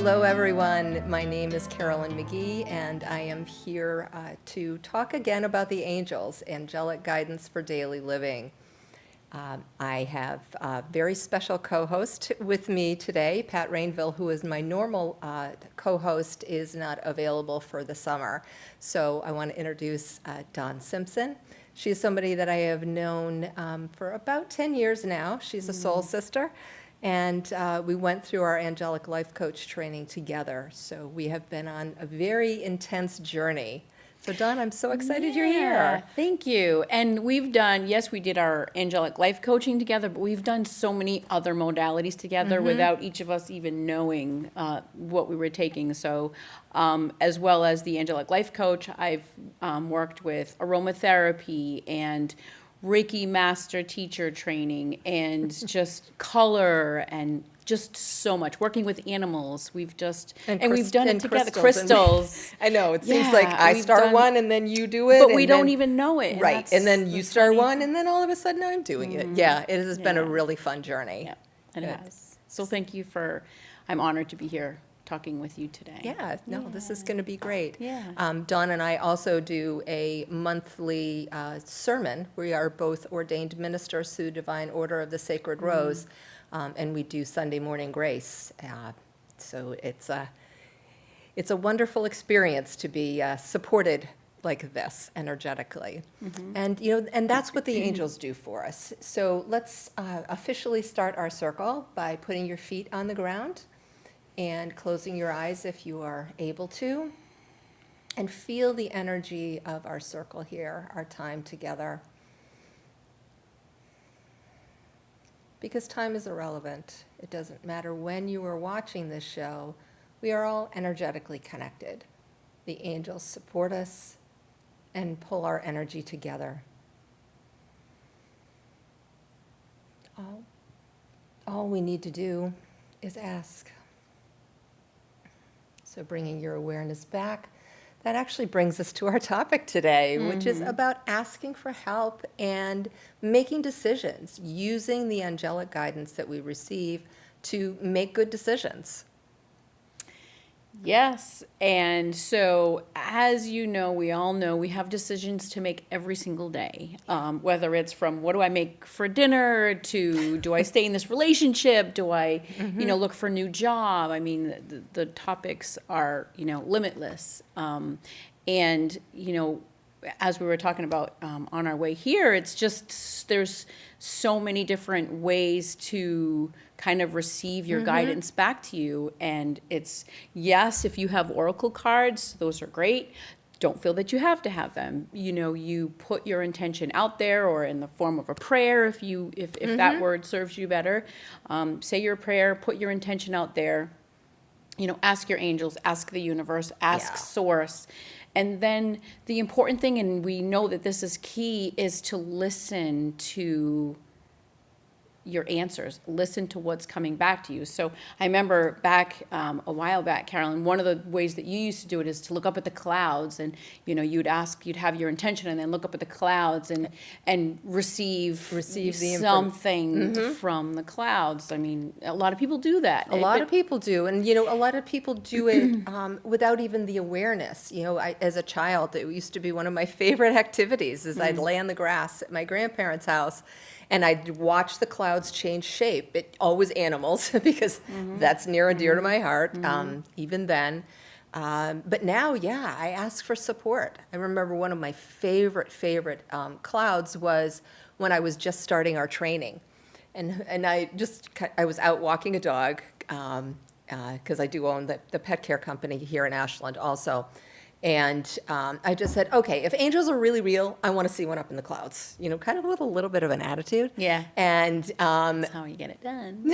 Hello, everyone. My name is Carolyn McGee, and I am here to talk again about the angels, angelic guidance for daily living. I have a very special co-host with me today. Pat Rainville, who is my normal co-host, is not available for the summer. So I want to introduce Dawn Simpson. She's somebody that I have known for about 10 years now. She's a soul sister. And we went through our Angelic Life Coach training together. So we have been on a very intense journey. So Dawn, I'm so excited you're here. Thank you. And we've done, yes, we did our Angelic Life Coaching together, but we've done so many other modalities together without each of us even knowing what we were taking. So as well as the Angelic Life Coach, I've worked with aromatherapy and Reiki master teacher training and just color and just so much working with animals. We've just and we've done it together. Crystals. I know it seems like I start one and then you do it, but we don't even know it. Right, and then you start one and then all of a sudden I'm doing it. Yeah, it has been a really fun journey. Yeah, it has. So thank you for. I'm honored to be here talking with you today. Yeah, no, this is going to be great. Yeah. Dawn and I also do a monthly sermon. We are both ordained ministers through Divine Order of the Sacred Rose, and we do Sunday morning grace. So it's a wonderful experience to be supported like this energetically. And and that's what the angels do for us. So let's officially start our circle by putting your feet on the ground and closing your eyes if you are able to, and feel the energy of our circle here, our time together. Because time is irrelevant. It doesn't matter when you are watching this show, we are all energetically connected. The angels support us and pull our energy together. All we need to do is ask. So bringing your awareness back, that actually brings us to our topic today, which is about asking for help and making decisions, using the angelic guidance that we receive to make good decisions. Yes, and so as you know, we all know we have decisions to make every single day, whether it's from what do I make for dinner to do I stay in this relationship, do I, look for a new job. I mean, the topics are, limitless. And, as we were talking about on our way here, it's just there's so many different ways to kind of receive your guidance back to you. And it's, yes, if you have oracle cards, those are great. Don't feel that you have to have them. You put your intention out there, or in the form of a prayer if that word serves you better. Say your prayer, put your intention out there. Ask your angels, ask the universe, ask source. And then the important thing, and we know that this is key, is to listen to your answers, listen to what's coming back to you. So I remember back a while back, Carolyn, one of the ways that you used to do it is to look up at the clouds, and you'd have your intention and then look up at the clouds and receive the something from the clouds. I mean, a lot of people do that. A lot of people do, and a lot of people do it without even the awareness. As a child, it used to be one of my favorite activities. Is I'd lay on the grass at my grandparents' house, and I'd watch the clouds change shape. It always animals, because that's near and dear to my heart, even then. But now, I ask for support. I remember one of my favorite clouds was when I was just starting our training. And I was out walking a dog, because I do own the pet care company here in Ashland also. And I just said, okay, if angels are really real, I want to see one up in the clouds, kind of with a little bit of an attitude. Yeah. And that's how you get it done.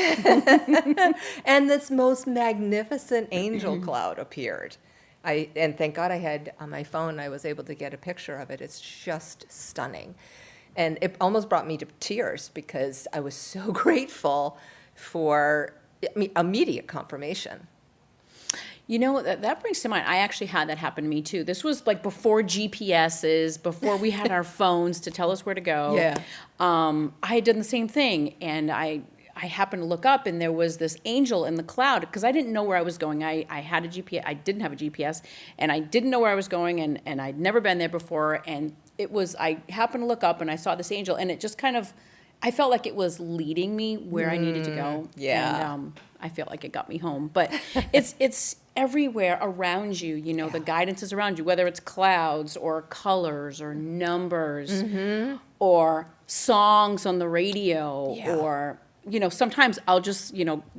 And this most magnificent angel cloud appeared. And thank God I had on my phone, I was able to get a picture of it. It's just stunning. And it almost brought me to tears, because I was so grateful for immediate confirmation. That brings to mind, I actually had that happen to me too. This was like before GPSs, before we had our phones to tell us where to go. Yeah. I had done the same thing, and I I happened to look up and there was this angel in the cloud because I didn't know where I was going. I had a GPS. I didn't have a GPS, and I didn't know where I was going, and I'd never been there before. And I happened to look up and I saw this angel, and it just kind of, I felt like it was leading me where I needed to go. Yeah. And I felt like it got me home. But it's everywhere around you, the guidance is around you, whether it's clouds or colors or numbers or songs on the radio or, sometimes I'll just,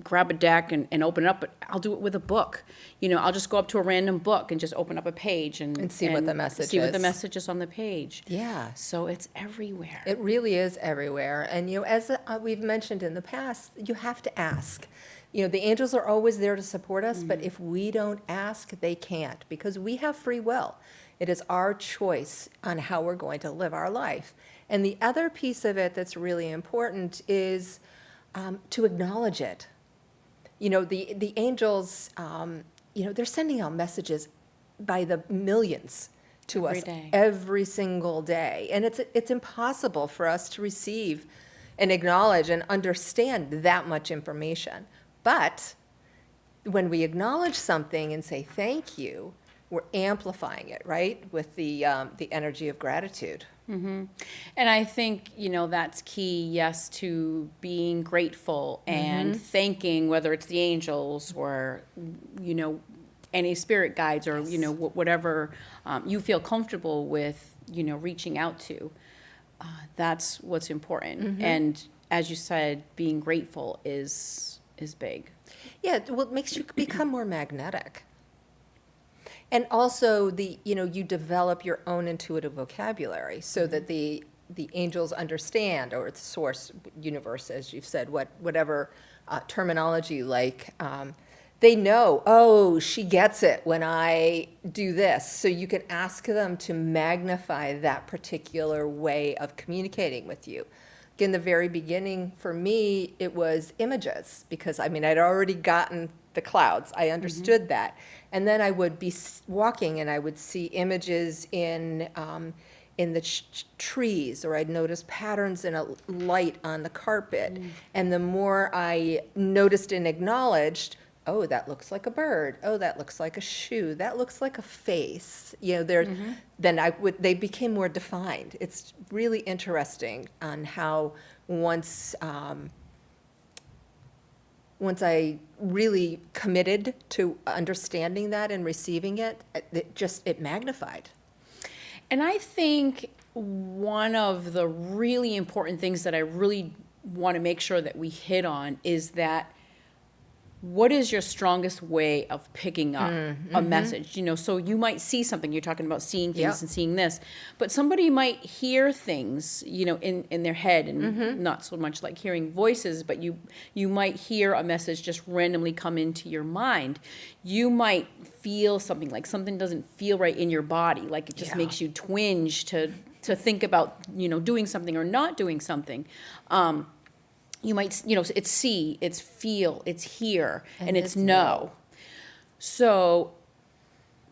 grab a deck and open it up, but I'll do it with a book. I'll just go up to a random book and just open up a page and see what the message see what the is. message is on the page. Yeah. So it's everywhere. It really is everywhere. And, as we've mentioned in the past, you have to ask. The angels are always there to support us, but if we don't ask, they can't, because we have free will. It is our choice on how we're going to live our life. And the other piece of it that's really important is to acknowledge it. The angels, they're sending out messages by the millions to Every us day. every single day. And it's impossible for us to receive and acknowledge and understand that much information. But when we acknowledge something and say thank you, we're amplifying it, right, with the energy of gratitude. And I think, that's key, yes, to being grateful and thanking, whether it's the angels or, any spirit guides or, whatever you feel comfortable with, reaching out to. That's what's important. And as you said, being grateful is big. Yeah, well, it makes you become more magnetic. And also you develop your own intuitive vocabulary so that the angels understand, or the source universe, as you've said, whatever terminology, they know, oh, she gets it when I do this. So you can ask them to magnify that particular way of communicating with you. In the very beginning, for me, it was images, because I'd already gotten the clouds. I understood that. And then I would be walking and I would see images in the trees, or I'd notice patterns in a light on the carpet. And the more I noticed and acknowledged, oh, that looks like a bird. Oh, that looks like a shoe. That looks like a face. Then they became more defined. It's really interesting on how once I really committed to understanding that and receiving it, it magnified. And I think one of the really important things that I really want to make sure that we hit on is that what is your strongest way of picking up a message? So you might see something, you're talking about seeing things and seeing this, but somebody might hear things, in their head, and not so much like hearing voices, but you might hear a message just randomly come into your mind. You might feel something, like something doesn't feel right in your body, like it just makes you twinge to think about, doing something or not doing something. You might, it's see, it's feel, it's hear, and it's know. So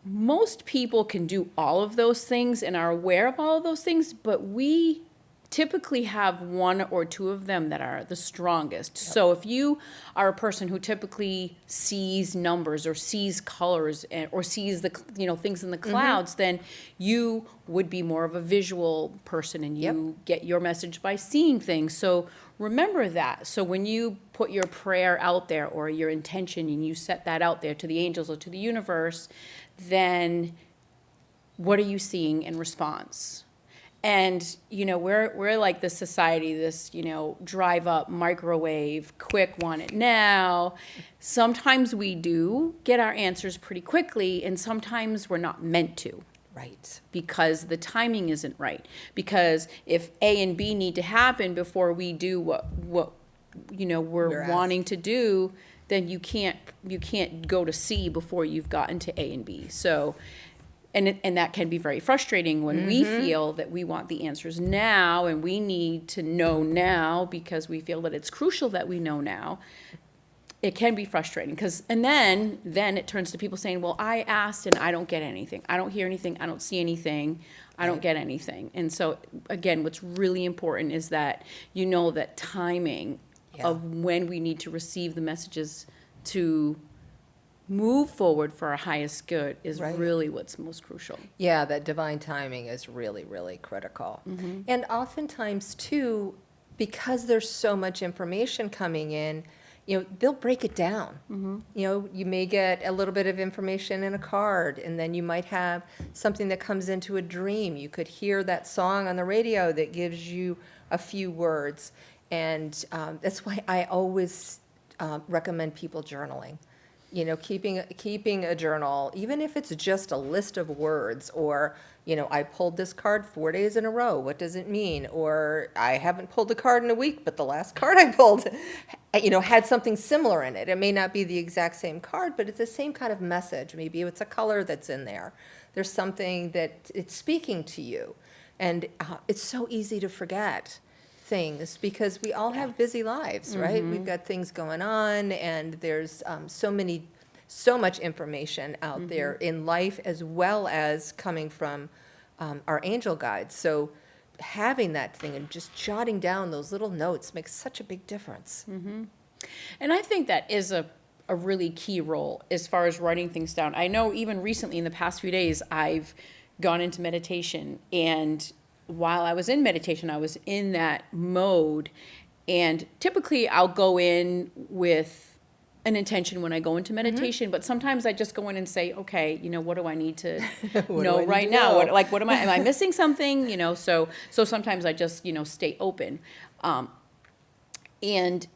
most people can do all of those things and are aware of all of those things, but we typically have one or two of them that are the strongest. So if you are a person who typically sees numbers or sees colors or sees the things in the clouds, then you would be more of a visual person, and you get your message by seeing things. So remember that. So when you put your prayer out there or your intention and you set that out there to the angels or to the universe, then what are you seeing in response? And, we're like this society, this, drive up, microwave, quick, want it now. Sometimes we do get our answers pretty quickly, and sometimes we're not meant to. Right. Because the timing isn't right. Because if A and B need to happen before we do what we're wanting to do, then you can't go to C before you've gotten to A and B. So, and that can be very frustrating when we feel that we want the answers now and we need to know now because we feel that it's crucial that we know now. It can be frustrating and then it turns to people saying, well, I asked and I don't get anything. I don't hear anything. I don't see anything. I don't get anything. And so again, what's really important is that that timing of when we need to receive the messages to move forward for our highest good is Right. really what's most crucial. Yeah, that divine timing is really, really critical. And oftentimes too, because there's so much information coming in, they'll break it down. You may get a little bit of information in a card, and then you might have something that comes into a dream. You could hear that song on the radio that gives you a few words. And that's why I always recommend people journaling. Keeping a journal, even if it's just a list of words, or, I pulled this card 4 days in a row. What does it mean? Or I haven't pulled a card in a week, but the last card I pulled, had something similar in it. It may not be the exact same card, but it's the same kind of message. Maybe it's a color that's in there. There's something that it's speaking to you. And it's so easy to forget things because we all have busy lives, right? We've got things going on, and there's so much information out there in life, as well as coming from our angel guides. So having that thing and just jotting down those little notes makes such a big difference. And I think that is a really key role as far as writing things down. I know even recently in the past few days, I've gone into meditation, and while I was in meditation, I was in that mode. And typically I'll go in with an intention when I go into meditation, but sometimes I just go in and say, okay, what do I need to know right now? What am I missing something? So sometimes I just, stay open. And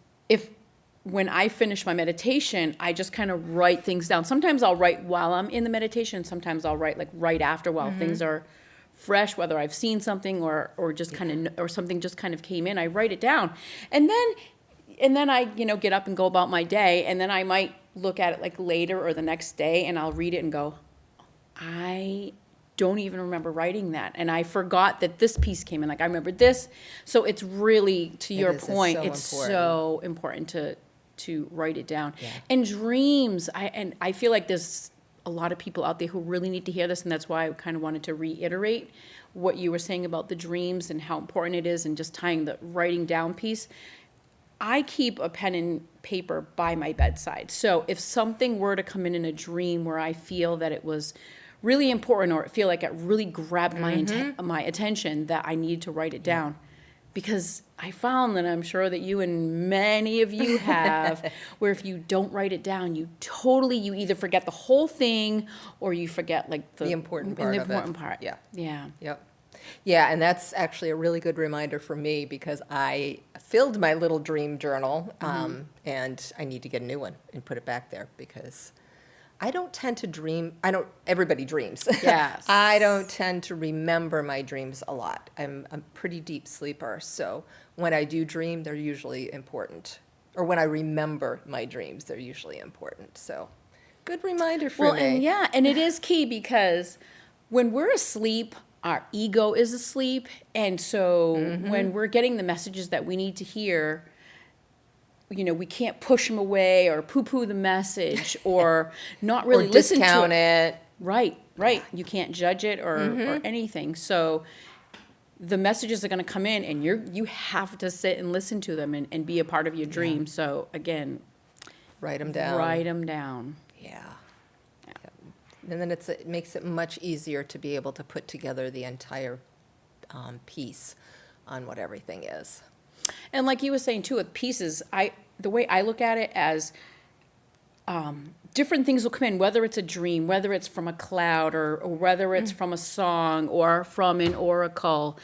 when I finish my meditation, I just kind of write things down. Sometimes I'll write while I'm in the meditation. Sometimes I'll write right after, while things are fresh, whether I've seen something or just kind of, or something just kind of came in. I write it down, and then I get up and go about my day, and then I might look at it later or the next day, and I'll read it and go, I don't even remember writing that, and I forgot that this piece came in. I remembered this. So it's really, to your point, it's so important to write it down. Yeah. And dreams, I feel like there's a lot of people out there who really need to hear this, and that's why I kind of wanted to reiterate what you were saying about the dreams and how important it is, and just tying the writing down piece. I keep a pen and paper by my bedside. So if something were to come in a dream where I feel that it was really important, or feel like it really grabbed my attention, that I need to write it down. Because I found that, I'm sure that you and many of you have, where if you don't write it down, you either forget the whole thing, or you forget the important part of it. Part. Yeah. Yeah. Yep. Yeah, and that's actually a really good reminder for me, because I filled my little dream journal, and I need to get a new one and put it back there, because I don't tend to dream. Everybody dreams. Yes. I don't tend to remember my dreams a lot. I'm a pretty deep sleeper. So when I do dream, they're usually important. Or when I remember my dreams, they're usually important. So good reminder for me. And it is key, because when we're asleep, our ego is asleep. And so when we're getting the messages that we need to hear, we can't push them away or poo-poo the message, or not really listen to it. Discount it. Right. You can't judge it or anything. So the messages are going to come in, and you have to sit and listen to them and be a part of your dream. Yeah. So again, write them down. Yeah. And then it makes it much easier to be able to put together the entire piece on what everything is. And like you were saying too, with pieces, the way I look at it as different things will come in, whether it's a dream, whether it's from a cloud, or whether it's from a song or from an oracle.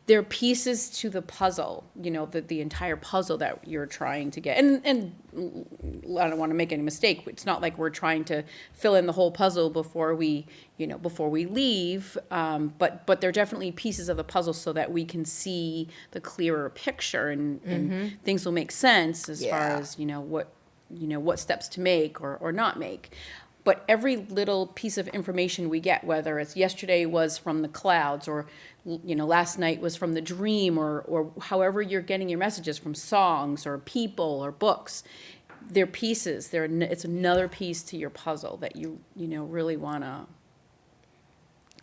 They're pieces to the puzzle, the entire puzzle that you're trying to get. And I don't want to make any mistake. It's not like we're trying to fill in the whole puzzle before we leave. But they're definitely pieces of the puzzle, so that we can see the clearer picture, and things will make sense as far as, what steps to make or not make. But every little piece of information we get, whether it's yesterday was from the clouds, or last night was from the dream, or however you're getting your messages, from songs or people or books, they're pieces. It's another piece to your puzzle that you really want to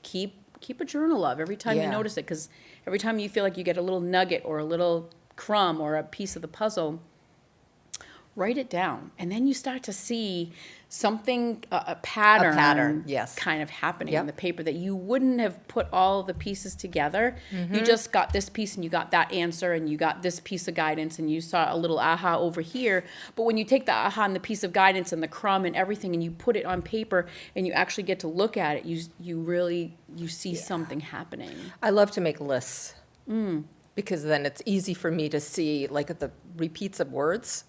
keep a journal of every time you notice it, because every time you feel like you get a little nugget or a little crumb or a piece of the puzzle, write it down. And then you start to see something, a pattern, pattern, yes. kind of happening Yep. in the paper that you wouldn't have put all the pieces together. You just got this piece and you got that answer and you got this piece of guidance and you saw a little aha over here. But when you take the aha and the piece of guidance and the crumb and everything and you put it on paper and you actually get to look at it, you see something happening. I love to make lists because then it's easy for me to see like the repeats of words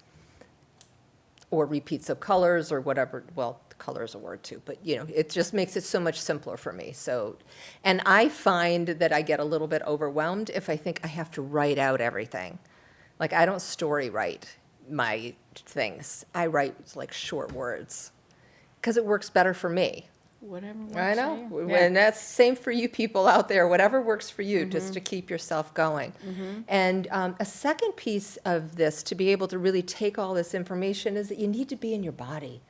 or repeats of colors or whatever. Well, color is a word too, but it just makes it so much simpler for me. So, and I find that I get a little bit overwhelmed if I think I have to write out everything. Like I don't story write my things. I write like short words because it works better for me. Whatever works I for know. you. And that's same for you people out there, whatever works for you, just to keep yourself going. And a second piece of this, to be able to really take all this information, is that you need to be in your body.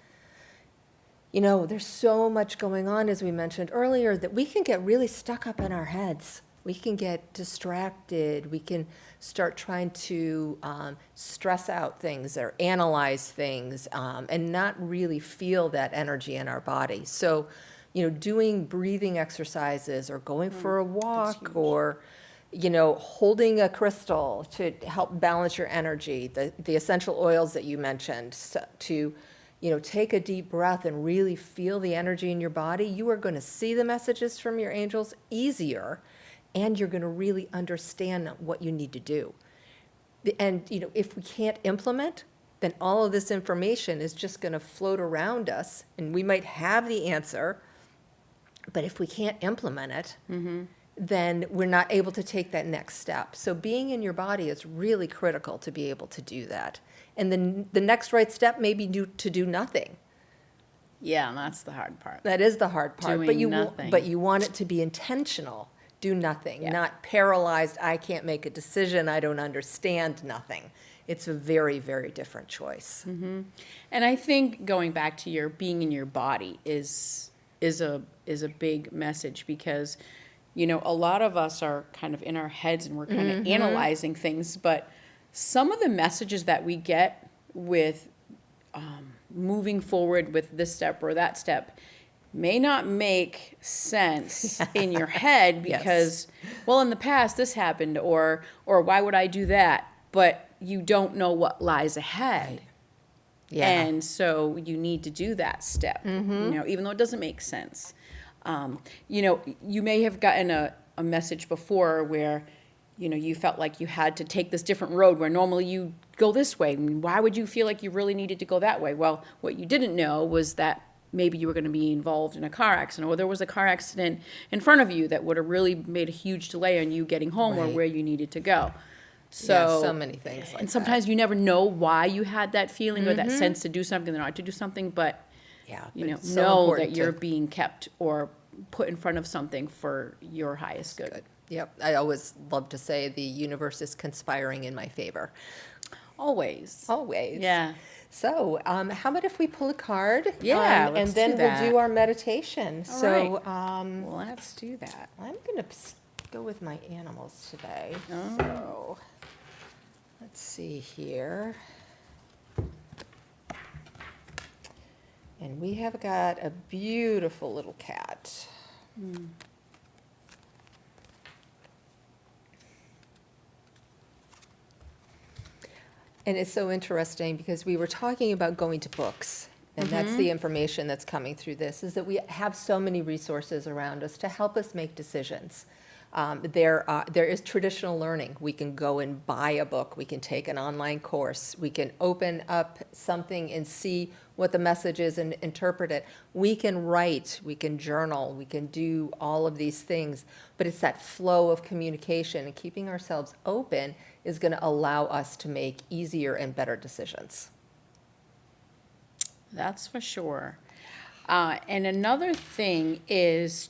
There's so much going on, as we mentioned earlier, that we can get really stuck up in our heads. We can get distracted. We can start trying to stress out things or analyze things and not really feel that energy in our body. So, doing breathing exercises or going for a walk or, holding a crystal to help balance your energy, the essential oils that you mentioned, to take a deep breath and really feel the energy in your body, you are going to see the messages from your angels easier. And you're going to really understand what you need to do. And, if we can't implement, then all of this information is just going to float around us, and we might have the answer, but if we can't implement it, then we're not able to take that next step. So being in your body is really critical to be able to do that. And then the next right step may be to do nothing. Yeah, and that's the hard part. That is the hard part. Doing nothing. But you want it to be intentional. Do nothing, not paralyzed, I can't make a decision, I don't understand, nothing. It's a very, very different choice. And I think going back to your being in your body is a big message because, a lot of us are kind of in our heads and we're kind of analyzing things, but some of the messages that we get with moving forward with this step or that step may not make sense in your head because, well, in the past this happened, or why would I do that? But you don't know what lies ahead. Yeah. And so you need to do that step, even though it doesn't make sense. You may have gotten a message before where, you felt like you had to take this different road where normally you go this way. Why would you feel like you really needed to go that way? Well, what you didn't know was that maybe you were going to be involved in a car accident, or there was a car accident in front of you that would have really made a huge delay on you getting home or where you needed to go. So many things like and sometimes you never know why you had that feeling or that sense to do something or not to do something, but know that you're being kept or put in front of something for your highest good. Yep. I always love to say the universe is conspiring in my favor. Always. Yeah. So, how about if we pull a card? Yeah, and then we'll do our meditation. All right. Let's do that. I'm going to go with my animals today. Oh. So, let's see here. And we have got a beautiful little cat. And it's so interesting because we were talking about going to books, and that's the information that's coming through this, is that we have so many resources around us to help us make decisions. There is traditional learning. We can go and buy a book. We can take an online course. We can open up something and see what the message is and interpret it. We can write. We can journal. We can do all of these things. But it's that flow of communication, and keeping ourselves open is going to allow us to make easier and better decisions. That's for sure. And another thing is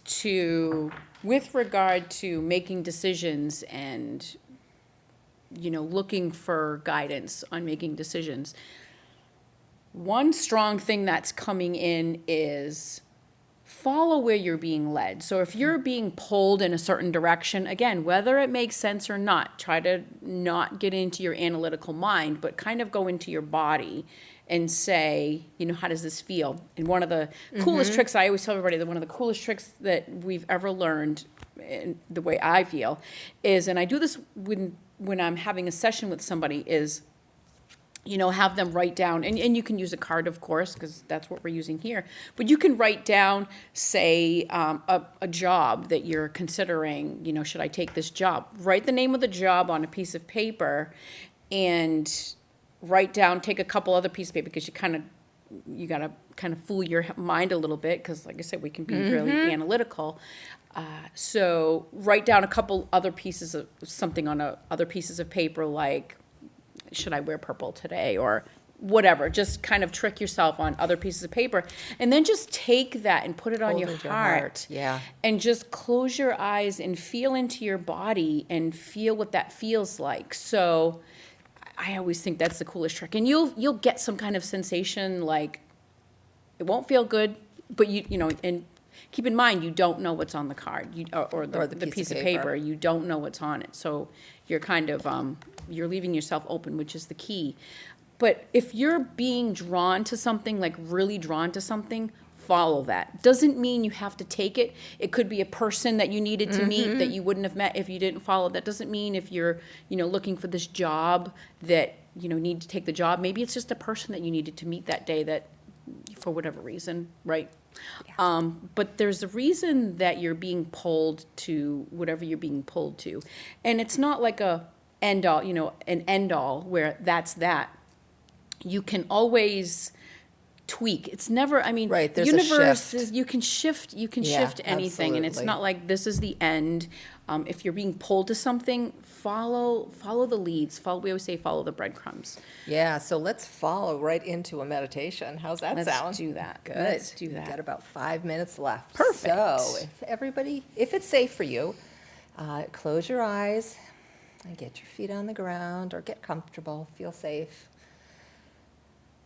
with regard to making decisions and, looking for guidance on making decisions, one strong thing that's coming in is follow where you're being led. So if you're being pulled in a certain direction, again, whether it makes sense or not, try to not get into your analytical mind, but kind of go into your body and say, how does this feel? And one of the coolest tricks, I always tell everybody that one of the coolest tricks that we've ever learned, in the way I feel, is, and I do this when I'm having a session with somebody, is have them write down, and you can use a card, of course, because that's what we're using here. But you can write down, say, a job that you're considering, should I take this job? Write the name of the job on a piece of paper and write down, take a couple other pieces of paper, because you got to kind of fool your mind a little bit, because like I said, we can be really analytical. So write down a couple other pieces of something on other pieces of paper, like, should I wear purple today, or whatever. Just kind of trick yourself on other pieces of paper, and then just take that and put it on your heart. Yeah. And just close your eyes and feel into your body and feel what that feels like. So I always think that's the coolest trick. And you'll get some kind of sensation, like it won't feel good, but and keep in mind, you don't know what's on the card, or the piece of paper. You don't know what's on it. So you're kind of, you're leaving yourself open, which is the key. But if you're being drawn to something, like really drawn to something, follow that. Doesn't mean you have to take it. It could be a person that you needed to meet that you wouldn't have met if you didn't follow. That doesn't mean if you're, looking for this job that, need to take the job. Maybe it's just a person that you needed to meet that day that, for whatever reason, right? Yeah. But there's a reason that you're being pulled to whatever you're being pulled to. And it's not like an end all where that's that. You can always tweak. It's never, Right, there's universe a shift. is, you can shift anything, and it's not like this is the end. If you're being pulled to something, follow the leads. We always say follow the breadcrumbs. Yeah, so let's follow right into a meditation. How's that sound? Let's do that. Good. Let's do that. We've got about 5 minutes left. Perfect. So if it's safe for you, close your eyes and get your feet on the ground, or get comfortable, feel safe.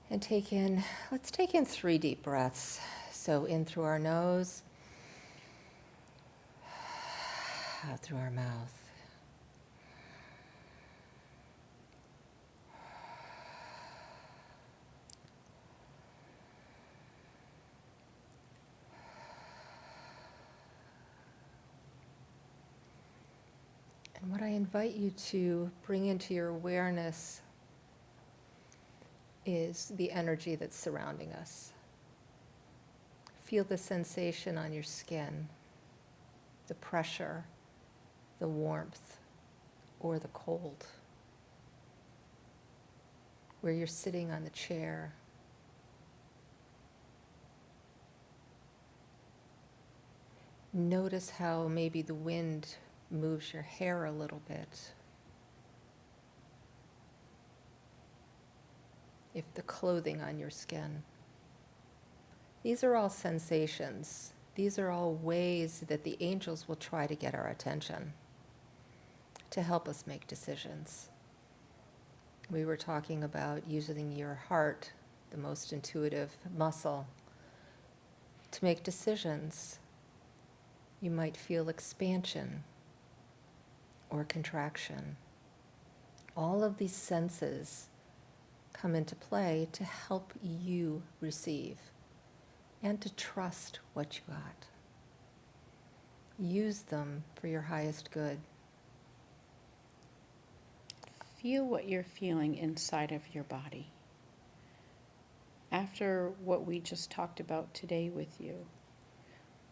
And let's take in 3 deep breaths. So in through our nose, out through our mouth. And what I invite you to bring into your awareness is the energy that's surrounding us. Feel the sensation on your skin, the pressure, the warmth, or the cold. Where you're sitting on the chair. Notice how maybe the wind moves your hair a little bit. If the clothing on your skin. These are all sensations. These are all ways that the angels will try to get our attention, to help us make decisions. We were talking about using your heart, the most intuitive muscle, to make decisions. You might feel expansion or contraction. All of these senses come into play to help you receive and to trust what you got. Use them for your highest good. Feel what you're feeling inside of your body. After what we just talked about today with you,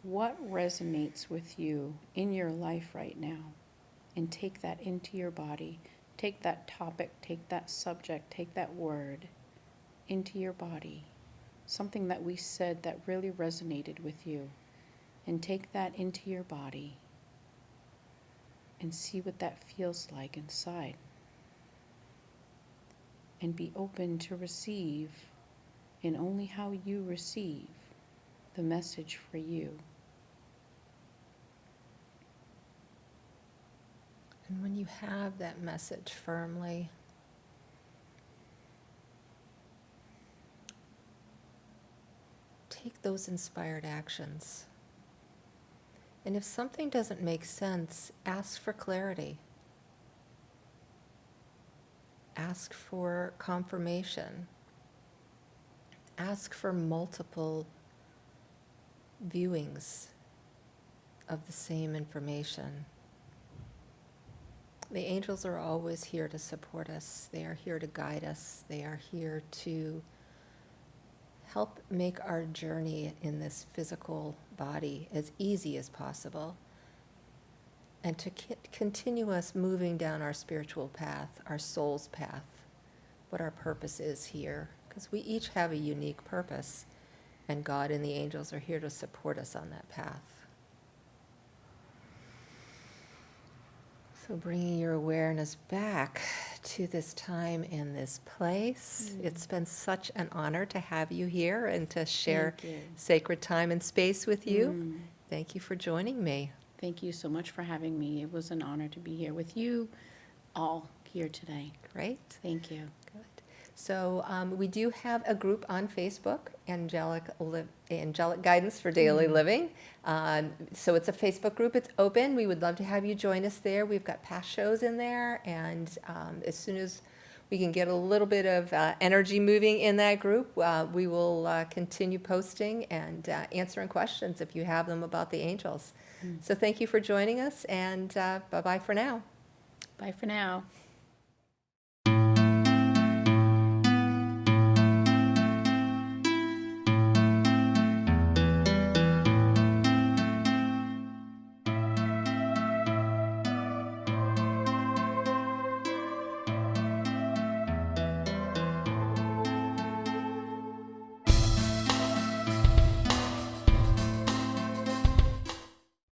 what resonates with you in your life right now? And take that into your body. Take that topic, take that subject, take that word into your body. Something that we said that really resonated with you. And take that into your body and see what that feels like inside. And be open to receive, and only how you receive, the message for you. And when you have that message firmly, take those inspired actions. And if something doesn't make sense, ask for clarity. Ask for confirmation. Ask for multiple viewings of the same information. The angels are always here to support us. They are here to guide us. They are here to help make our journey in this physical body as easy as possible, and to continue us moving down our spiritual path, our soul's path, what our purpose is here, because we each have a unique purpose, and God and the angels are here to support us on that path. So bringing your awareness back to this time and this place. It's been such an honor to have you here and to share Thank you. sacred time and space with you. Thank you for joining me. Thank you so much for having me. It was an honor to be here with you all here today. Great. Thank you. Good. So we do have a group on Facebook, Angelic Guidance for Daily Living. So it's a Facebook group. It's open. We would love to have you join us there. We've got past shows in there, and as soon as we can get a little bit of energy moving in that group, we will continue posting and answering questions if you have them about the angels. So thank you for joining us, and bye-bye for now. Bye for now.